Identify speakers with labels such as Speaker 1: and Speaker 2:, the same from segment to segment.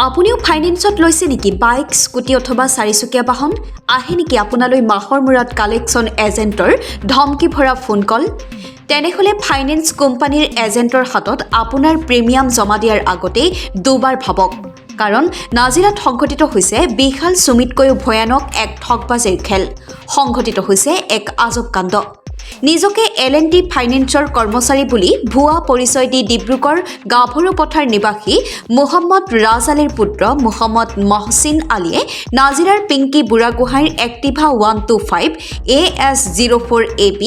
Speaker 1: আপুনিও ফাইনেন্সত লৈছে নেকি বাইক স্কুটি অথবা চাৰিচকীয়া বাহন আহে নেকি আপোনালৈ মাহৰ মূৰত কালেকশ্যন এজেণ্টৰ ধমকি ভৰা ফোন কল তেনেহলে ফাইনেন্স কোম্পানীৰ এজেণ্টৰ হাতত আপোনাৰ প্ৰিমিয়াম জমা দিয়াৰ আগতেই দুবাৰ ভাবক কাৰণ নাজিৰাত সংঘটিত হৈছে বিশাল সুমিতকৈও ভয়ানক এক ঠগবাজিৰ খেল সংঘটিত হৈছে এক আজব কাণ্ড নিজকে এল&টি ফাইনেন্সৰ কৰ্মচাৰী বুলি ভুৱা পৰিচয় দি ডিব্ৰুগড় গাভৰু পথাৰ নিবাসী মোহাম্মদ ৰাজ আলীৰ পুত্ৰ মোহাম্মদ মহচিন আলীয়ে নাজিৰাৰ পিংকি বুঢ়াগোহাঁইৰ এক্টিভা 125 AS04AB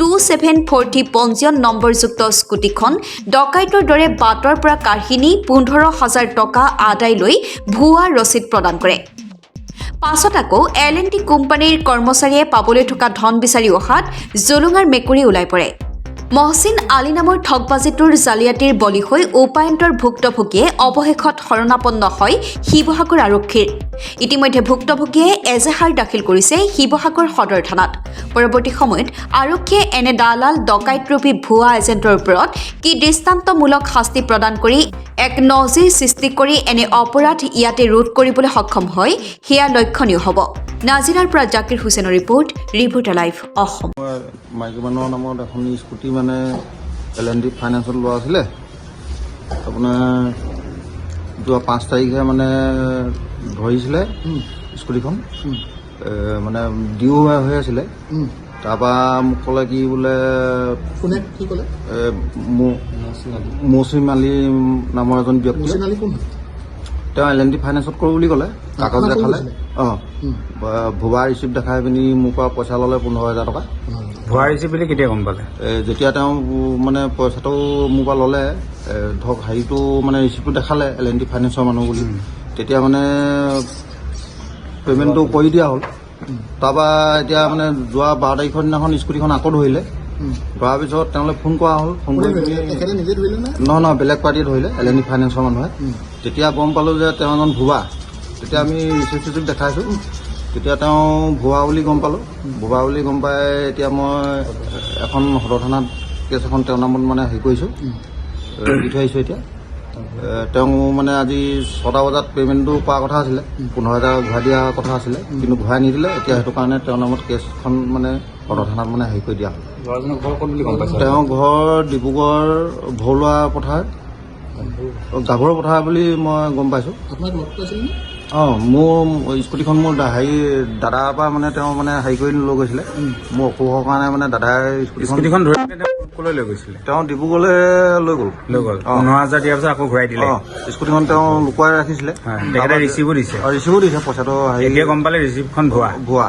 Speaker 1: 2740 পঞ্জীয়ন নম্বৰযুক্ত স্কুটিখন ডকাইতৰ দৰে বাটৰ পৰা কাঢ়িনি 15,000 টকা আদায় লৈ ভুৱা ৰচিদ প্ৰদান কৰে পাছত আকৌ এল&টি কোম্পানীৰ কৰ্মচাৰীয়ে পাবলৈ থকা ধন বিচাৰি অহাত জলুঙাৰ মেকুৰী ওলাই পৰে মহচিন আলী নামৰ ঠগবাজিটোৰ জালিয়াতিৰ বলি হৈ উপায়ন্তৰ ভুক্তভোগীয়ে অৱশেষত শৰণাপন্ন হয় শিৱসাগৰ আৰক্ষীৰ ইতিমধ্যে ভুক্তভোগীয়ে এজাহাৰ দাখিল কৰিছে শিৱসাগৰ সদৰ থানাত পৰৱৰ্তী সময়ত আৰক্ষীয়ে এনে দালাল ডকাইতৰূপী ভুৱা এজেণ্টৰ ওপৰত কি দৃষ্টান্তমূলক শাস্তি প্ৰদান কৰি এক নজিৰ সৃষ্টি কৰি এনে অপৰাধ ইয়াতে ৰোধ কৰিবলৈ সক্ষম হয় সেয়া লক্ষণীয় হ'ব নাজিৰাৰ পৰা জাকিৰ হুছেইনৰ ৰিপৰ্টাৰ লাইভ অসম
Speaker 2: মাইকী মানুহৰ নামত এখন স্কুটি মানে এল&টি ফাইনেন্সত লোৱা আছিলে আপোনাৰ যোৱা 5 তাৰিখে মানে ধৰিছিলে স্কুটিখন মানে ডিউ হৈ আছিলে তাৰপৰা মোক ক'লে কি বোলে
Speaker 3: কোনে কি ক'লে
Speaker 2: মৌচিম আলী নামৰ এজন ব্যক্তি তেওঁ এল&টি ফাইনেন্সত কৰোঁ বুলি ক'লে কাগজ দেখালে ভুৱা ৰিচিপ্ট দেখাই পিনি মোৰ পৰা পইচা ল'লে 15,000 টকা
Speaker 4: ভুৱা ৰিচিপ্ট বুলি কেতিয়া গম পালে
Speaker 2: যেতিয়া তেওঁ মানে পইচাটো মোৰ পৰা ল'লে ধৰক হেৰিটো মানে ৰিচিপ্টটো দেখালে এল&টি ফাইনেন্সৰ মানুহ বুলি তেতিয়া মানে পে'মেণ্টটো কৰি দিয়া হ'ল তাৰপৰা এতিয়া মানে যোৱা 12 তাৰিখৰ দিনাখন স্কুটিখন আকৌ ধৰিলে ধৰাৰ পিছত তেওঁলৈ ফোন কৰা হ'ল ফোন কৰি নহয় বেলেগ পাৰ্টিয়ে ধৰিলে এল&টি ফাইনেন্সৰ মানুহে তেতিয়া গম পালোঁ যে তেওঁ এজন ভুৱা তেতিয়া আমি ৰিচিপ্ট দেখাইছোঁ তেতিয়া তেওঁ ভুৱা বুলি গম পালোঁ ভুৱা বুলি গম পাই এতিয়া মই এখন সদৰ থানাত কেছ এখন তেওঁৰ নামত মানে হেৰি কৰিছোঁ দি থৈ আহিছোঁ এতিয়া তেওঁ মানে আজি 6টা বজাত পে'মেণ্টটো কৰা কথা আছিলে 15,000 ঘূৰাই দিয়া কথা আছিলে কিন্তু ঘূৰাই নিদিলে এতিয়া সেইটো কাৰণে তেওঁৰ নামত কেছখন মানে সদৰ থানাত মানে হেৰি কৰি দিয়া হ'ল তেওঁৰ ঘৰ ডিব্ৰুগড় ভৰুৱা পথাৰ গাভৰু পথাৰ বুলি মই গম পাইছোঁ মোৰ স্কুটিখন মোৰ হেৰি দাদাৰ পৰা মানে তেওঁ মানে হেৰি কৰি লৈ গৈছিলে মোৰ অসুখৰ কাৰণে মানে দাদাই
Speaker 4: স্কুটিখন ধৰি ক'লৈ লৈ গৈছিলে
Speaker 2: তেওঁ ডিব্ৰুগড়লৈ লৈ গ'ল
Speaker 4: 15,000 দিয়াৰ পিছত আকৌ ঘূৰাই দিলে
Speaker 2: স্কুটিখন তেওঁ লুকুৱাই ৰাখিছিলে
Speaker 4: তেখেতে ৰিচিভো দিছে
Speaker 2: পইচাটো
Speaker 4: এতিয়া গম পালে ৰিচিপ্টখন ভুৱা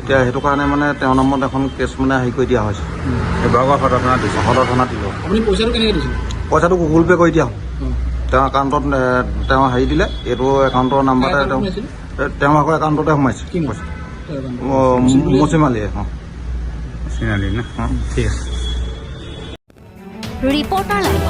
Speaker 2: এতিয়া সেইটো কাৰণে মানে তেওঁৰ নামত এখন কেছ মানে হেৰি কৰি দিয়া হৈছে
Speaker 4: শিৱসাগৰ সদৰ থানাত দিছে
Speaker 2: সদৰ থানাত দিলোঁ
Speaker 3: আপুনি পইচাটো কেনেকৈ দিছিল
Speaker 2: পইচাটো গুগল পে' কৰি দিয়া হ'ল তেওঁৰ একাউণ্টত তেওঁ হেৰি দিলে এইটো একাউণ্টৰ নাম্বাৰতে তেওঁ আকৌ একাউণ্টতে সোমাইছে পইচা মৌচিম আলীয়ে
Speaker 4: চিনালি ন ঠিক আছে
Speaker 1: ৰিপৰ্টাৰ লাইভ